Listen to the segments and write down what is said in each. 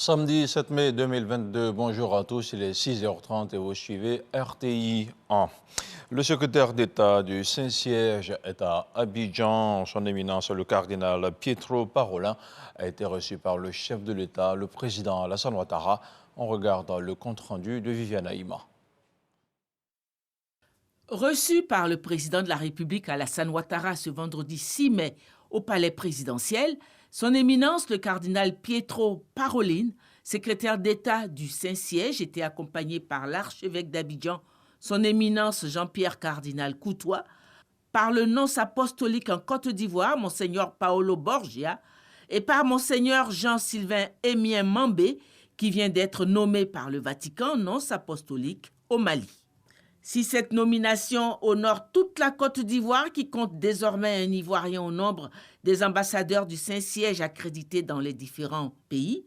Samedi 7 mai 2022, bonjour à tous, il est 6h30 et vous suivez RTI 1. Le secrétaire d'État du Saint-Siège est à Abidjan. Son éminence, le cardinal Pietro Parolin, a été reçu par le chef de l'État, le président Alassane Ouattara. On regarde le compte-rendu de Viviane Aïma. Reçu par le président de la République Alassane Ouattara ce vendredi 6 mai au palais présidentiel, son éminence le cardinal Pietro Parolin, secrétaire d'État du Saint-Siège, était accompagné par l'archevêque d'Abidjan, son éminence Jean-Pierre Cardinal Coutois, par le nonce apostolique en Côte d'Ivoire, Monseigneur Paolo Borgia, et par Monseigneur Jean-Sylvain Émien Mambé, qui vient d'être nommé par le Vatican nonce apostolique au Mali. Si cette nomination honore toute la Côte d'Ivoire, qui compte désormais un Ivoirien au nombre des ambassadeurs du Saint-Siège accrédités dans les différents pays,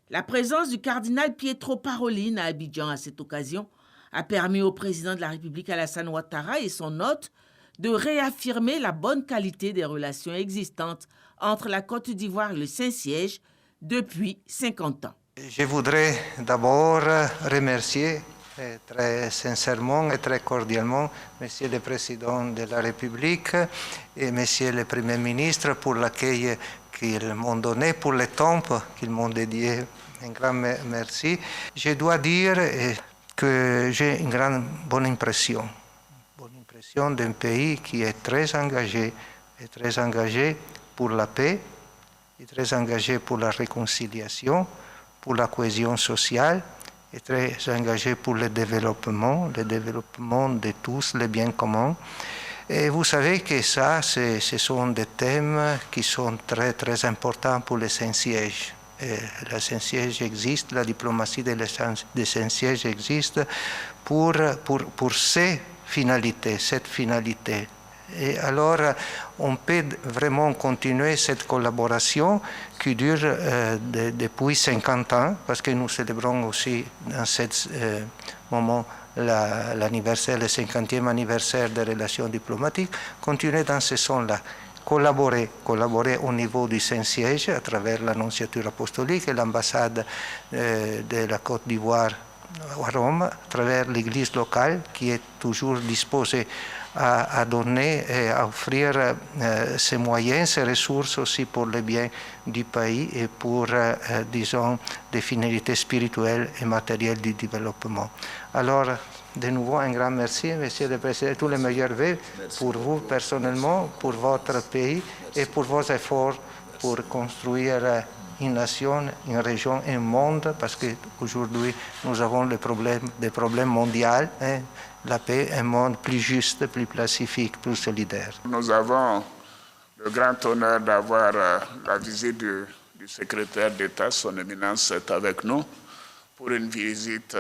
la présence du cardinal Pietro Parolin à Abidjan à cette occasion a permis au président de la République Alassane Ouattara et son hôte de réaffirmer la bonne qualité des relations existantes entre la Côte d'Ivoire et le Saint-Siège depuis 50 ans. Je voudrais d'abord remercier très sincèrement et très cordialement Monsieur le Président de la République et Monsieur le Premier ministre pour l'accueil qu'ils m'ont donné, pour le temps qu'ils m'ont dédié. Un grand merci. Je dois dire que j'ai une grande bonne impression d'un pays qui est très engagé pour la paix, et très engagé pour la réconciliation, pour la cohésion sociale, et très engagé pour le développement de tous, les biens communs. Et vous savez que ça, ce sont des thèmes qui sont très, très importants pour le Saint-Siège. Le Saint-Siège existe, la diplomatie de Saint-Siège existe pour cette finalité. Et alors, on peut vraiment continuer cette collaboration qui dure depuis 50 ans, parce que nous célébrons aussi dans ce moment l'anniversaire, le 50e anniversaire des relations diplomatiques, continuer dans ce sens-là. Collaborer au niveau du Saint-Siège à travers l'annonciature apostolique et l'ambassade de la Côte d'Ivoire à Rome, à travers l'Église locale qui est toujours disposée à donner et à offrir ses moyens, ses ressources aussi pour le bien du pays et pour, disons, des finalités spirituelles et matérielles du développement. Alors, de nouveau, un grand merci, Monsieur le Président, tous les meilleurs vœux pour vous personnellement, pour votre pays et pour vos efforts pour construire une nation, une région, un monde, parce qu'aujourd'hui, nous avons des problèmes mondiaux, hein, la paix, un monde plus juste, plus pacifique, plus solidaire. Nous avons le grand honneur d'avoir la visite du secrétaire d'État, son éminence est avec nous, pour une visite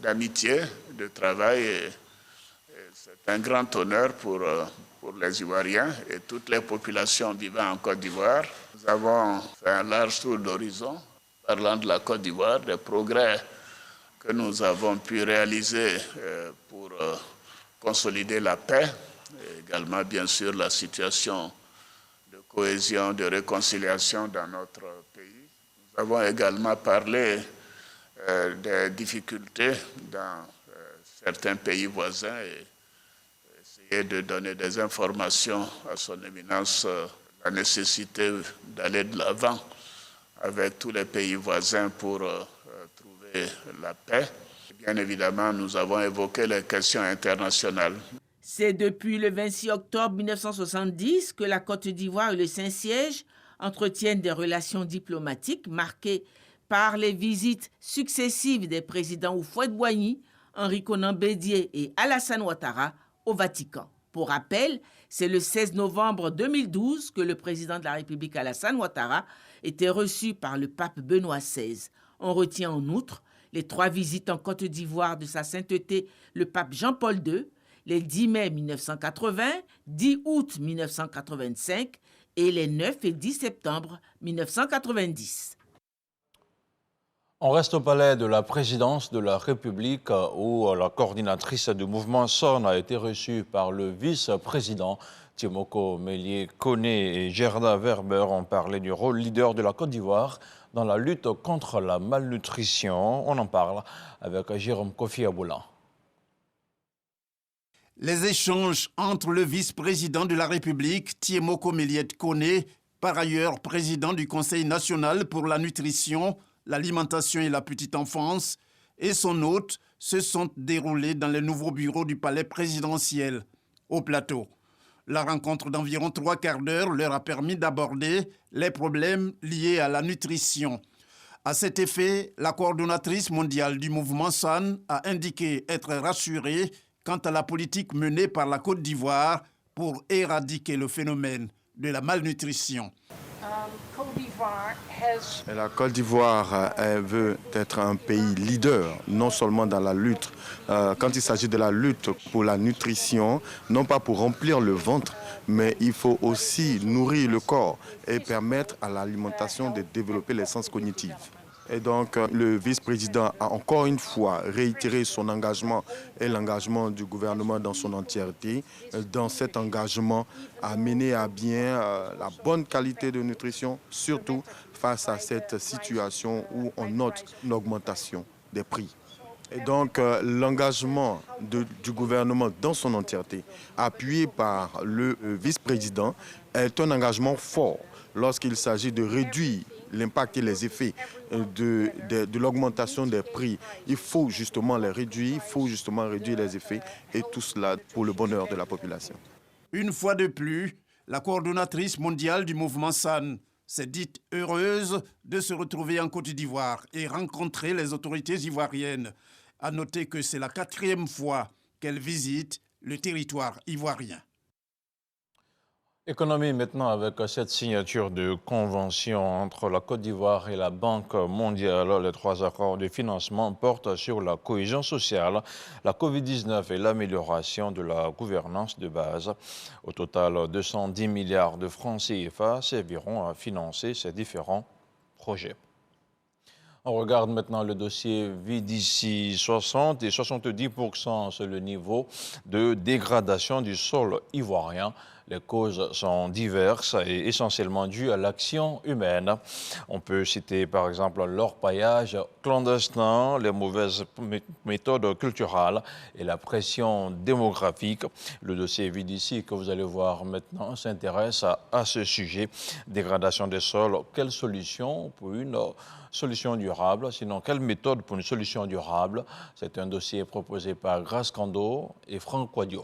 d'amitié, de travail. Et c'est un grand honneur pour les Ivoiriens et toutes les populations vivant en Côte d'Ivoire. Nous avons fait un large tour d'horizon parlant de la Côte d'Ivoire, des progrès que nous avons pu réaliser pour consolider la paix, et également bien sûr la situation de cohésion, de réconciliation dans notre pays. Nous avons également parlé des difficultés dans certains pays voisins et essayer de donner des informations à son éminence, la nécessité d'aller de l'avant avec tous les pays voisins pour trouver la paix. Bien évidemment, nous avons évoqué les questions internationales. C'est depuis le 26 octobre 1970 que la Côte d'Ivoire et le Saint-Siège entretiennent des relations diplomatiques marquées par les visites successives des présidents Houphouët-Boigny, Henri Konan Bédié et Alassane Ouattara au Vatican. Pour rappel, c'est le 16 novembre 2012 que le président de la République Alassane Ouattara était reçu par le pape Benoît XVI. On retient en outre les 3 visites en Côte d'Ivoire de sa sainteté le pape Jean-Paul II, les 10 mai 1980, 10 août 1985 et les 9 et 10 septembre 1990. On reste au palais de la présidence de la République où la coordinatrice du mouvement SON a été reçue par le vice-président Timoko Mélié-Koné et Gerda Verber ont parlé du rôle leader de la Côte d'Ivoire dans la lutte contre la malnutrition. On en parle avec Jérôme Kofi Aboulan. Les échanges entre le vice-président de la République, Thiemoko Méliette Koné, par ailleurs président du Conseil national pour la nutrition, l'alimentation et la petite enfance, et son hôte se sont déroulés dans les nouveaux bureaux du palais présidentiel, au plateau. La rencontre d'environ 3 quarts d'heure leur a permis d'aborder les problèmes liés à la nutrition. À cet effet, la coordonnatrice mondiale du mouvement SAN a indiqué être rassurée quant à la politique menée par la Côte d'Ivoire pour éradiquer le phénomène de la malnutrition. La Côte d'Ivoire veut être un pays leader, non seulement dans la lutte, quand il s'agit de la lutte pour la nutrition, non pas pour remplir le ventre, mais il faut aussi nourrir le corps et permettre à l'alimentation de développer les sens cognitifs. Et donc, le vice-président a encore une fois réitéré son engagement et l'engagement du gouvernement dans son entièreté, dans cet engagement à mener à bien la bonne qualité de nutrition, surtout face à cette situation où on note une augmentation des prix. Et donc, l'engagement du gouvernement dans son entièreté, appuyé par le vice-président, est un engagement fort lorsqu'il s'agit de réduire l'impact et les effets de l'augmentation des prix. Il faut justement les réduire, il faut justement réduire les effets et tout cela pour le bonheur de la population. Une fois de plus, la coordonnatrice mondiale du mouvement SAN s'est dite heureuse de se retrouver en Côte d'Ivoire et rencontrer les autorités ivoiriennes. À noter que c'est la 4e fois qu'elle visite le territoire ivoirien. Économie maintenant avec cette signature de convention entre la Côte d'Ivoire et la Banque mondiale. Les 3 accords de financement portent sur la cohésion sociale, la Covid-19 et l'amélioration de la gouvernance de base. Au total, 210 milliards de francs CFA serviront à financer ces différents projets. On regarde maintenant le dossier VDC. 60 et 70%, c'est le niveau de dégradation du sol ivoirien. Les causes sont diverses et essentiellement dues à l'action humaine. On peut citer par exemple l'orpaillage clandestin, les mauvaises méthodes culturelles et la pression démographique. Le dossier VDC que vous allez voir maintenant s'intéresse à ce sujet. Dégradation des sols, quelle solution pour une solution durable? Sinon, quelle méthode pour une solution durable? C'est un dossier proposé par Grace Kando et Franck Quadio.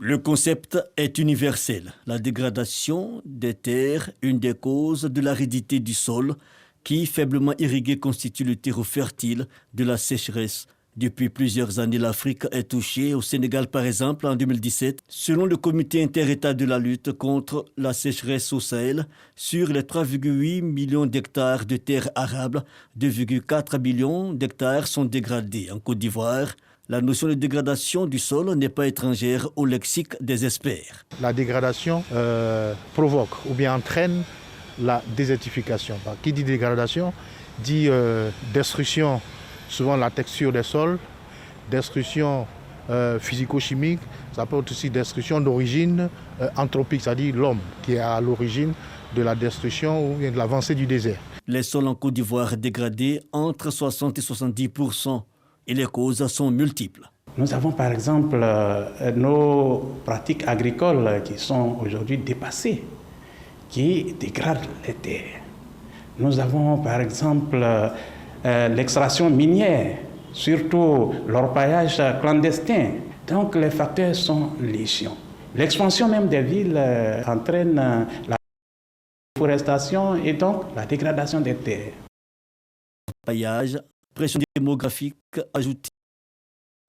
Le concept est universel. La dégradation des terres, une des causes de l'aridité du sol, qui, faiblement irrigué, constitue le terreau fertile de la sécheresse. Depuis plusieurs années, l'Afrique est touchée. Au Sénégal, par exemple, en 2017, selon le comité interétat de la lutte contre la sécheresse au Sahel, sur les 3,8 millions d'hectares de terres arables, 2,4 millions d'hectares sont dégradés. En Côte d'Ivoire, la notion de dégradation du sol n'est pas étrangère au lexique des experts. La dégradation provoque ou bien entraîne la désertification. Qui dit dégradation dit destruction, souvent la texture des sols, destruction physico-chimique, ça peut être aussi destruction d'origine anthropique, c'est-à-dire l'homme qui est à l'origine de la destruction ou de l'avancée du désert. Les sols en Côte d'Ivoire dégradés entre 60 et 70%. Et les causes sont multiples. Nous avons par exemple nos pratiques agricoles qui sont aujourd'hui dépassées, qui dégradent les terres. Nous avons par exemple l'extraction minière, surtout l'orpaillage clandestin. Donc les facteurs sont légion. L'expansion même des villes entraîne la déforestation et donc la dégradation des terres. Orpaillage, pression démographique, ajoutée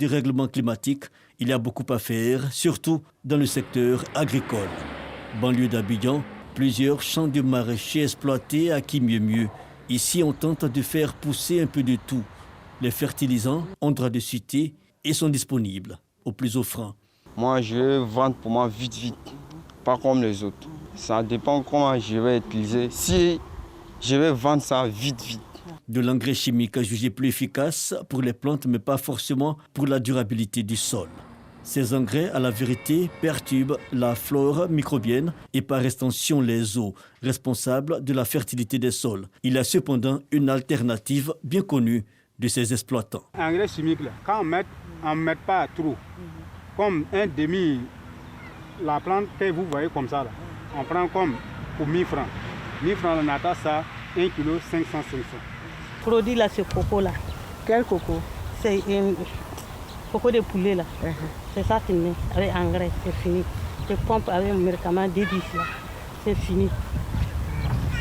du règlement climatique, il y a beaucoup à faire, surtout dans le secteur agricole. Banlieue d'Abidjan, plusieurs champs de maraîchers exploités à qui mieux. Ici, on tente de faire pousser un peu de tout. Les fertilisants ont droit de cité et sont disponibles au plus offrant. Moi, je vais vendre pour moi vite, pas comme les autres. Ça dépend comment je vais utiliser. Si je vais vendre ça vite, De l'engrais chimique jugé plus efficace pour les plantes, mais pas forcément pour la durabilité du sol. Ces engrais, à la vérité, perturbent la flore microbienne et par extension les eaux, responsables de la fertilité des sols. Il y a cependant une alternative bien connue de ces exploitants. Engrais chimique, là, quand on ne met pas trop, comme un demi, la plante que vous voyez comme ça, là, on prend comme pour 1000 francs. 1000 francs, on attend ça, 1 kg, 500. Le produit là, c'est coco là. Quel coco? C'est un coco de poulet là. C'est ça qui met avec engrais, c'est fini. Je pompe avec un médicament D10 là, c'est fini.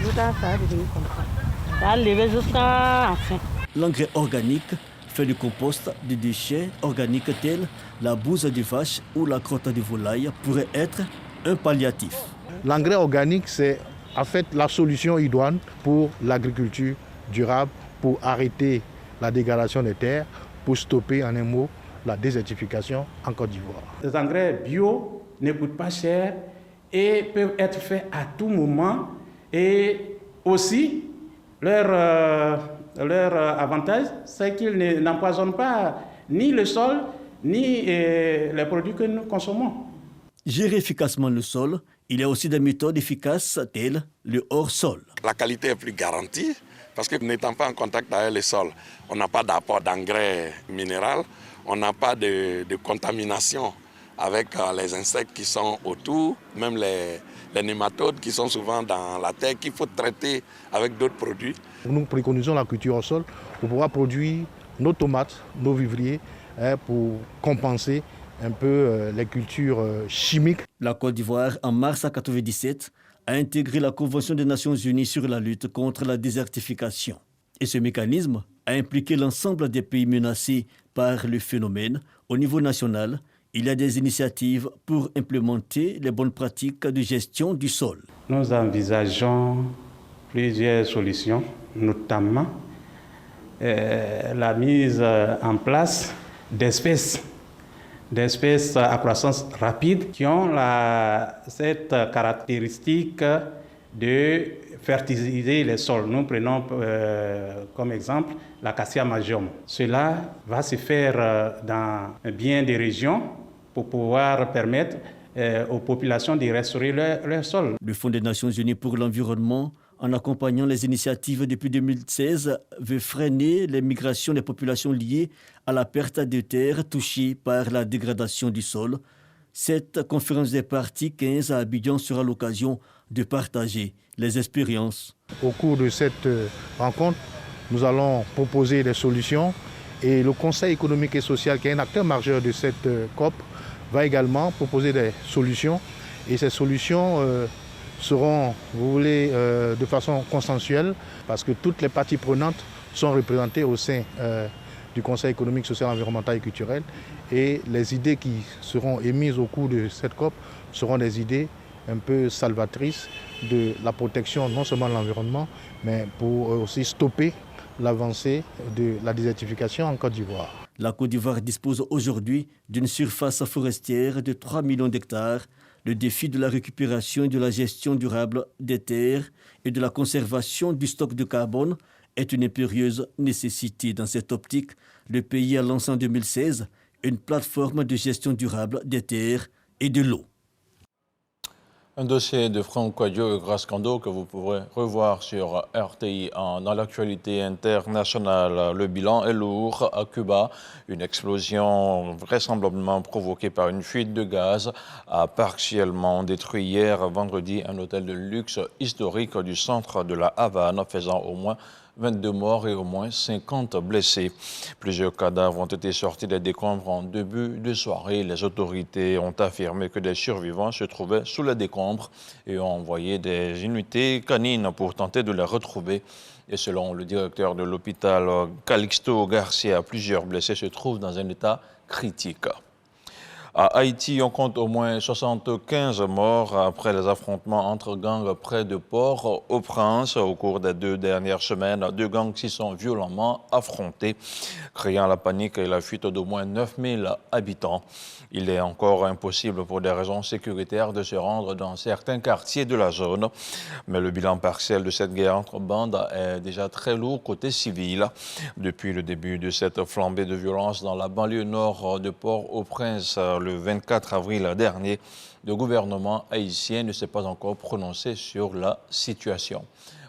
Tout ça va devenir comme ça. Ça va lever jusqu'à la fin. L'engrais organique fait du compost de déchets organiques tels la bouse de vache ou la crotte de volaille pourrait être un palliatif. L'engrais organique, c'est en fait la solution idoine pour l'agriculture durable, pour arrêter la dégradation des terres, pour stopper en un mot la désertification en Côte d'Ivoire. Les engrais bio ne coûtent pas cher et peuvent être faits à tout moment. Et aussi, leur avantage, c'est qu'ils n'empoisonnent pas ni le sol, ni les produits que nous consommons. Gérer efficacement le sol, il y a aussi des méthodes efficaces telles le hors-sol. La qualité est plus garantie parce que n'étant pas en contact avec le sol, on n'a pas d'apport d'engrais minéral, on n'a pas de contamination avec les insectes qui sont autour, même les nématodes qui sont souvent dans la terre qu'il faut traiter avec d'autres produits. Nous préconisons la culture au sol pour pouvoir produire nos tomates, nos vivriers, pour compenser un peu les cultures chimiques. La Côte d'Ivoire, en mars 1997, a intégré la Convention des Nations Unies sur la lutte contre la désertification. Et ce mécanisme a impliqué l'ensemble des pays menacés par le phénomène. Au niveau national, il y a des initiatives pour implémenter les bonnes pratiques de gestion du sol. Nous envisageons plusieurs solutions, notamment la mise en place d'espèces à croissance rapide qui ont cette caractéristique de fertiliser les sols. Nous prenons comme exemple l'acacia majum. Cela va se faire dans bien des régions pour pouvoir permettre aux populations de restaurer leur sol. Le Fonds des Nations Unies pour l'environnement, en accompagnant les initiatives depuis 2016, veut freiner les migrations des populations liées à la perte de terres touchées par la dégradation du sol. Cette conférence des parties 15 à Abidjan sera l'occasion de partager les expériences. Au cours de cette rencontre, nous allons proposer des solutions et le Conseil économique et social, qui est un acteur majeur de cette COP, va également proposer des solutions. Et ces solutions seront, vous voulez, de façon consensuelle, parce que toutes les parties prenantes sont représentées au sein du Conseil économique, social, environnemental et culturel. Et les idées qui seront émises au cours de cette COP seront des idées un peu salvatrices de la protection non seulement de l'environnement, mais pour aussi stopper l'avancée de la désertification en Côte d'Ivoire. La Côte d'Ivoire dispose aujourd'hui d'une surface forestière de 3 millions d'hectares. Le défi de la récupération et de la gestion durable des terres et de la conservation du stock de carbone est une impérieuse nécessité. Dans cette optique, le pays a lancé en 2016 une plateforme de gestion durable des terres et de l'eau. Un dossier de Franck Kouadio et Grace Kando que vous pourrez revoir sur RTI dans l'actualité internationale. Le bilan est lourd à Cuba. Une explosion vraisemblablement provoquée par une fuite de gaz a partiellement détruit hier vendredi un hôtel de luxe historique du centre de la Havane, faisant au moins 22 morts et au moins 50 blessés. Plusieurs cadavres ont été sortis des décombres en début de soirée. Les autorités ont affirmé que des survivants se trouvaient sous les décombres et ont envoyé des unités canines pour tenter de les retrouver. Et selon le directeur de l'hôpital Calixto Garcia, plusieurs blessés se trouvent dans un état critique. À Haïti, on compte au moins 75 morts après les affrontements entre gangs près de Port-au-Prince. Au cours des 2 dernières semaines, 2 gangs s'y sont violemment affrontés, créant la panique et la fuite d'au moins 9000 habitants. Il est encore impossible pour des raisons sécuritaires de se rendre dans certains quartiers de la zone. Mais le bilan partiel de cette guerre entre bandes est déjà très lourd côté civil. Depuis le début de cette flambée de violence dans la banlieue nord de Port-au-Prince, le 24 avril dernier, le gouvernement haïtien ne s'est pas encore prononcé sur la situation.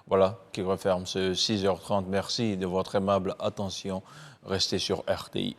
Voilà qui referme ce 6h30. Merci de votre aimable attention. Restez sur RTI1.